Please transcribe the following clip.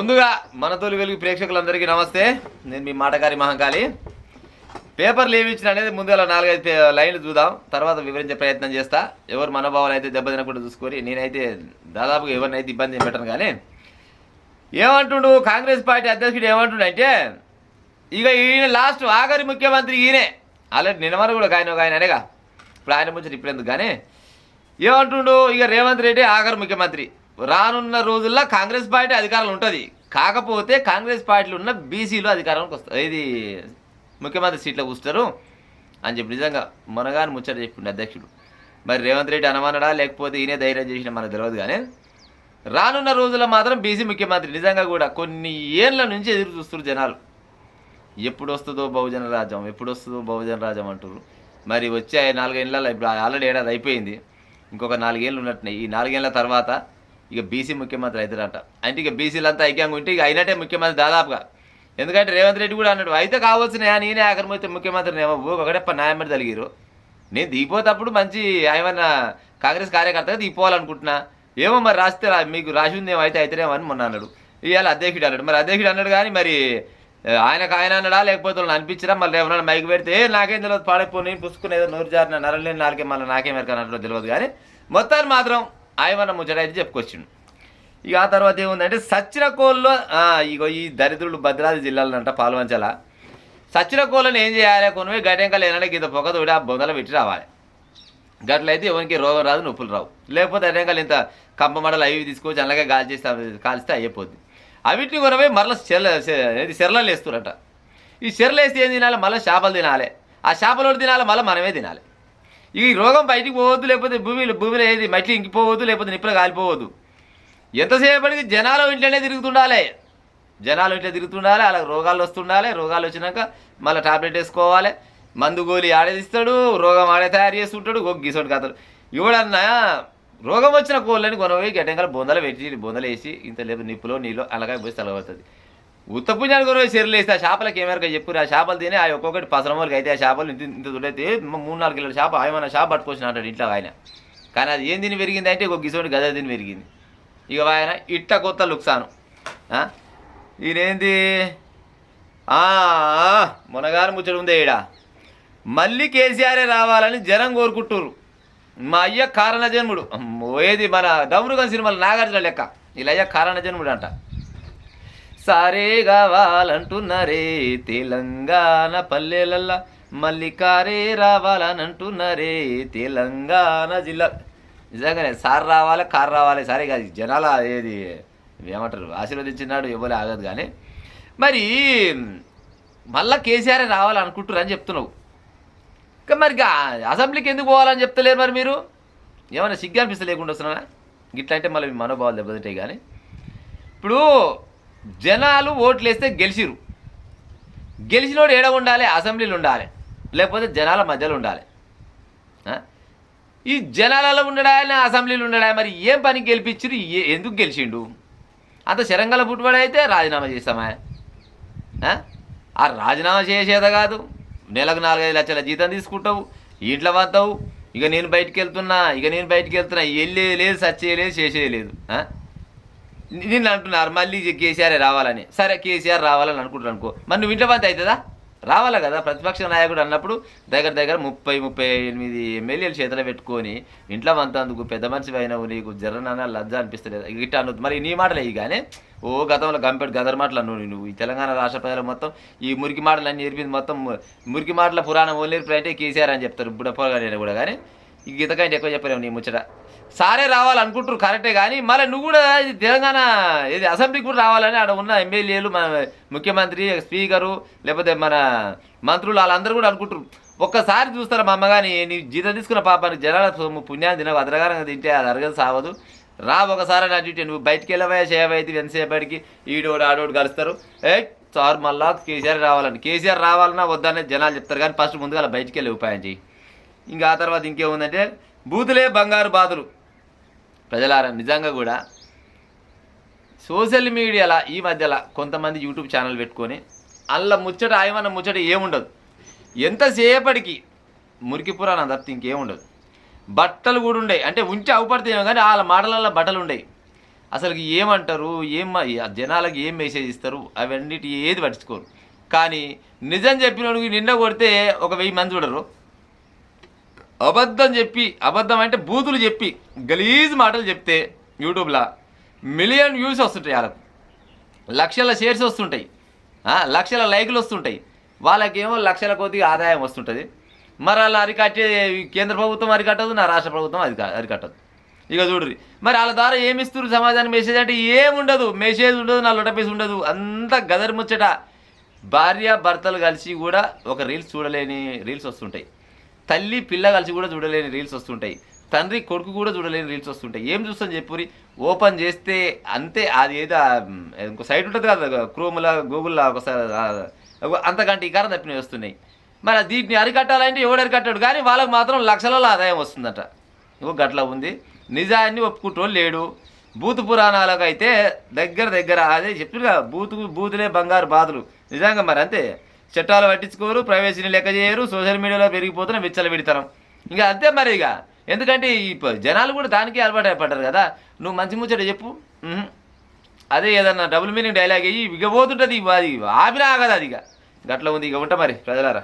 ముందుగా మన తొలి వెలుగు ప్రేక్షకులందరికీ నమస్తే. నేను మీ మాటగారి మహంకాళి. పేపర్లు ఏమి ఇచ్చిన అనేది ముందుగా 4-5 లైన్లు చూద్దాం, తర్వాత వివరించే ప్రయత్నం చేస్తా. ఎవరు మనోభావాలు అయితే దెబ్బతినకుండా చూసుకొని, నేనైతే దాదాపుగా ఎవరినైతే ఇబ్బంది పెట్టను. కానీ ఏమంటుండు కాంగ్రెస్ పార్టీ అధ్యక్షుడు ఏమంటుండు అంటే, ఇక ఈయన లాస్ట్ ఆఖరి ముఖ్యమంత్రి ఈయనే. ఆల్రెడీ నిన్నమన కూడా ఆయన అనేగా, ఇప్పుడు ఆయన ముచ్చట ఇప్పుడు ఎందుకు. కానీ ఏమంటుండు, ఇక రేవంత్ రెడ్డి ఆఖరి ముఖ్యమంత్రి, రానున్న రోజుల్లో కాంగ్రెస్ పార్టీ అధికారంలో ఉంటుంది, కాకపోతే కాంగ్రెస్ పార్టీలో ఉన్న బీసీలు అధికారంలోకి వస్తారు, ఇది ముఖ్యమంత్రి సీట్లో కూర్చుంటారు అని చెప్పి నిజంగా మనగాని ముచ్చట చెప్పిండు అధ్యక్షుడు. మరి రేవంత్ రెడ్డి అనమనడా లేకపోతే ఈయనే ధైర్యం చేసిన మనకు తెలియదు. కానీ రానున్న రోజుల్లో మాత్రం బీసీ ముఖ్యమంత్రి. నిజంగా కూడా కొన్ని ఏళ్ళ నుంచి ఎదురు చూస్తున్నారు జనాలు, ఎప్పుడు వస్తుందో బహుజన రాజ్యం, ఎప్పుడు వస్తుందో బహుజన రాజ్యం అంటారు. మరి వచ్చే 4 ఏళ్ళలో ఇప్పుడు ఆల్రెడీ ఏడాది అయిపోయింది, ఇంకొక 4 ఏళ్ళు ఉన్నట్టున్నాయి. ఈ 4 ఏళ్ళ తర్వాత ఇక బీసీ ముఖ్యమంత్రి అవుతారంట. అంటే ఇక బీసీలంతా ఐక్యంగా ఉంటే ఇక అయినట్టే ముఖ్యమంత్రి దాదాపుగా. ఎందుకంటే రేవంత్ రెడ్డి కూడా అన్నాడు, అయితే కావాల్సిన నేనే ఆఖరి ముఖ్యమంత్రిని ఏమో ఒకటే న్యాయమని తలిగిరు, నేను దిగిపోతప్పుడు మంచి ఏమన్నా కాంగ్రెస్ కార్యకర్తగా దిగిపోవాలనుకుంటున్నా, ఏమో మరి రాస్తే మీకు రాసి ఉంది ఏమైతే అయితేనేమో అని మొన్న అన్నాడు. ఇవాళ అధ్యక్షుడు అన్నాడు. మరి అధ్యక్షుడు అన్నాడు కానీ మరి ఆయనకు ఆయన అన్నాడా లేకపోతే వాళ్ళు అనిపించరా, మళ్ళీ ఏమన్నా మైకి పెడితే నాకేం తెలియదు, పాడైపోయి నేను పుసుకుని ఏదో 100 జారిన నరలేని నాలుగే మళ్ళీ నాకేం ఎరకన్నట్లు తెలియదు. కానీ మొత్తాన్ని మాత్రం ఆయమన్న ముచ్చట అయితే చెప్పుకొచ్చిండు. ఇక ఆ తర్వాత ఏముందంటే, సచ్చిన కోళ్ళు ఇగో ఈ దరిద్రులు భద్రాద్రి జిల్లాలో అంట పాల్వంచల సచ్చిన కోళ్ళని ఏం చేయాలి, కొన్ని గడ్డంకలు ఏమైనా గింత పొగతోడి ఆ బొందలు పెట్టి రావాలి. గట్లయితే ఎవరికి రోగం రాదు, నొప్పులు రావు. లేకపోతే అడ్డంకలు ఇంత కంప మండలు అవి తీసుకొచ్చి అలాగే కాల్చితే అయిపోద్ది. అవిటిని కొనవే మరలా చెర్లలు వేస్తున్నట. ఈ చెర్లు వేస్తే ఏం తినాలి, మళ్ళీ చేపలు తినాలి, ఆ చేపలు తినాలి, మళ్ళీ మనమే తినాలి. ఈ రోగం బయటికి పోవద్దు, లేకపోతే భూమిలో ఏది మట్టి ఇంకిపోవద్దు, లేకపోతే నిప్పులు కాలిపోవద్దు. ఎంతసేపటికి జనాలు ఇంట్లోనే తిరుగుతుండాలి, అలా రోగాలు వస్తుండాలి. రోగాలు వచ్చినాక మళ్ళీ టాబ్లెట్ వేసుకోవాలి, మందు గోలి ఆడేదిస్తాడు, రోగం ఆడే తయారు చేస్తుంటాడు. గీసోటి కథలు. ఇవ్వడన్నా రోగం వచ్చిన కోళ్ళని కొనవి గడ్డంగా బొందలు వేసి ఇంత లేదు నిప్పులో నీళ్ళు అలాగే పోసి తలబడుతుంది. ఉత్తపుణ్యాన్ని కొనవి చెరువులు వేస్తే ఆ చేపలకి ఏమేరక చెప్పురు, ఆ చేపలు తిని ఆ ఒక్కొక్కటి పసరమూలకి అయితే ఆ చేపలు ఇంత దుడైతే 3-4 కిలోల చేప ఏమైనా చేప పట్టుకొచ్చిన అంటాడు ఇంట్లో ఆయన. కానీ అది ఏం తిని పెరిగింది అంటే ఒక గిసోటి గద తిని పెరిగింది. ఇక ఆయన ఇట్ట కొత్త లుక్సాను. ఈయనేంది మొనగారు ముచ్చడు ఉందే ఈడ, మళ్ళీ కేసీఆరే రావాలని జనం కోరుకుంటున్నారు. మా అయ్య కారణ జన్ముడు, ఏది మన డమ్రుగన్ సినిమాలు నాగార్జున లెక్క ఇలా అయ్య కారణ జన్ముడు అంట. సారే కావాలంటున్నారే తెలంగాణ పల్లెలల్లా, మళ్ళీ కారే రావాలనంటున్నారే తెలంగాణ జిల్లా. నిజంగానే సార్ రావాలి, కారు రావాలి, సరే కాదు జనాల ఏది ఏమంటారు ఆశీర్వదించినాడు ఇవ్వలే ఆగదు. కానీ మరి మళ్ళా కేసీఆర్ రావాలనుకుంటున్నారు అని చెప్తున్నావు. ఇంకా మరి అసెంబ్లీకి ఎందుకు పోవాలని చెప్తలేరు మరి మీరు? ఏమైనా సిగ్గు అనిపిస్తే లేకుండా వస్తున్నా గిట్లా అంటే మళ్ళీ మనోభావాలు దెబ్బతింటాయి. కానీ ఇప్పుడు జనాలు ఓట్లు వేస్తే గెలిచినోడు ఏడ ఉండాలి, అసెంబ్లీలో ఉండాలి, లేకపోతే జనాల మధ్యలో ఉండాలి. ఈ జనాలలో ఉండడా అసెంబ్లీలో ఉండడా? మరి ఏం పని గెలిపించారు, ఎందుకు గెలిచిండు? అంత శరంగల పుట్టుబడైతే రాజీనామా చేస్తామా? ఆ రాజీనామా చేసేదా కాదు, నెలకు 4-5 లక్షల జీతం తీసుకుంటావు, ఇంట్లో వస్తావు, ఇక నేను బయటికి వెళ్తున్నా వెళ్ళేది లేదు, సచ్చేయలేదు, చేసేది లేదు. నిన్ను అంటున్నారు మళ్ళీ కేసీఆర్ రావాలని. సరే కేసీఆర్ రావాలని అనుకుంటారు అనుకో, మరి నువ్వు ఇంట్లో వంత అవుతుందా? రావాలి కదా. ప్రతిపక్ష నాయకుడు అన్నప్పుడు దగ్గర 30-38 ఎమ్మెల్యేలు చేతిలో పెట్టుకొని ఇంట్లో అంతందుకు పెద్ద మనిషి అయినావు, నీకు జర్రనాన్న లజ్జ అనిపిస్తలేదు ఇట్లా అన్నది. మరి నీ మాటలు అయ్యి కానీ గతంలో గదర్ మాటలు అన్నావు నువ్వు. ఈ తెలంగాణ రాష్ట్ర ప్రజలు మొత్తం ఈ మురికి మాటలు అన్నీ నేర్పింది, మొత్తం మురికి మాటల పురాణం ఓన్లేరు అంటే కేసీఆర్ అని చెప్తారు బుడపగానే కూడా. కానీ ఈ గీతకంటే ఎక్కువ చెప్పలేము నీ ముచ్చట. సారే రావాలనుకుంటారు కరెక్టే, కానీ మళ్ళీ నువ్వు కూడా తెలంగాణ ఇది అసెంబ్లీకి కూడా రావాలని ఆడ ఉన్న ఎమ్మెల్యేలు, మన ముఖ్యమంత్రి, స్పీకరు, లేకపోతే మన మంత్రులు వాళ్ళందరూ కూడా అనుకుంటారు. ఒక్కసారి చూస్తారా మా అమ్మగాని, నీ జీతం తీసుకున్న పాపానికి జనాల పుణ్యాన్ని తినవు, అదరగారంగా తింటే అది అరగదు సావదు. ఒకసారి నా డ్యూటీ, నువ్వు బయటికి వెళ్ళవా చేయవైతే ఎంతసేపటికి ఈడోడు ఆడోడు కలుస్తారు. సార్ మళ్ళా కేసీఆర్ రావాలన్నా వద్దనే జనాలు చెప్తారు. కానీ ఫస్ట్ ముందుగా అలా బయటికి వెళ్ళి ఉపాయం చేయి. ఇంకా ఆ తర్వాత ఇంకేముందంటే, బూతులే బంగారు బాతులు. ప్రజలారా నిజంగా కూడా సోషల్ మీడియాలో ఈ మధ్యలో కొంతమంది యూట్యూబ్ ఛానల్ పెట్టుకొని అల్ల ముచ్చట ఆయమన్న ముచ్చట ఏముండదు, ఎంతసేపటికి మురికి పురాణం తప్పితే ఇంకేముండదు. బట్టలు కూడా ఉండవు, అంటే ఉంటే అవుపడితేమో కానీ వాళ్ళ మాటలలో బట్టలు ఉండవు. అసలు ఏమంటారు, జనాలకు ఏం మెసేజ్ ఇస్తారు, అవన్నిటి ఏది పట్టించుకోరు. కానీ నిజం చెప్పినోడికి నిన్న కొడితే ఒక 1000 మంది చూడరు. అబద్ధం అంటే బూతులు చెప్పి గలీజ్ మాటలు చెప్తే యూట్యూబ్లో మిలియన్ వ్యూస్ వస్తుంటాయి, వాళ్ళకు లక్షల షేర్స్ వస్తుంటాయి, లక్షల లైకులు వస్తుంటాయి. వాళ్ళకేమో లక్షల కొద్దిగా ఆదాయం వస్తుంటుంది. మరి అలా అరికట్టే కేంద్ర ప్రభుత్వం అరికట్టదు, నా రాష్ట్ర ప్రభుత్వం అరికట్టదు. ఇక చూడ్రి మరి వాళ్ళ ద్వారా ఏమిస్తారు సమాజానికి మెసేజ్ అంటే ఏముండదు, మెసేజ్ ఉండదు, నా లొటపేసి ఉండదు, అంతా గదర్ ముచ్చట. భార్య భర్తలు కలిసి కూడా ఒక రీల్స్ చూడలేని రీల్స్ వస్తుంటాయి, తల్లి పిల్ల కలిసి కూడా చూడలేని రీల్స్ వస్తుంటాయి, తండ్రి కొడుకు కూడా చూడలేని రీల్స్ వస్తుంటాయి. ఏం చూస్తాను చెప్పురి, ఓపెన్ చేస్తే అంతే. అది ఏదో ఇంకో సైట్ ఉంటుంది కదా క్రోమ్లా గూగుల్లో ఒకసారి అంతకంటే ఈ కారం తప్పినవి వస్తున్నాయి. మరి దీన్ని అరికట్టాలంటే ఎవడు అరికట్టాడు, కానీ వాళ్ళకు మాత్రం లక్షలలో ఆదాయం వస్తుందట. గట్లా ఉంది. నిజాన్ని ఒప్పుకుంటోళ్ళు లేడు. బూతు పురాణాలకు అయితే దగ్గర అదే చెప్తున్నా, బూతులే బంగారు బాతులు. నిజంగా మరి అంతే. చట్టాలు పట్టించుకోరు, ప్రైవసీని లెక్క చేయరు, సోషల్ మీడియాలో పెరిగిపోతున్న విచ్చల పెడతాం. ఇంకా అంతే మరి. ఇక ఎందుకంటే ఈ జనాలు కూడా దానికి అలవాటు అయిపడ్డారు కదా. నువ్వు మంచి ముచ్చట చెప్పు, అదే ఏదన్నా డబుల్ మీనింగ్ డైలాగ్ అయ్యి ఇక పోతుంటుంది, అది ఆపినా ఆగదు. అది ఇక గట్ల ఉంది. ఇక ఉంటా మరి ప్రజలారా.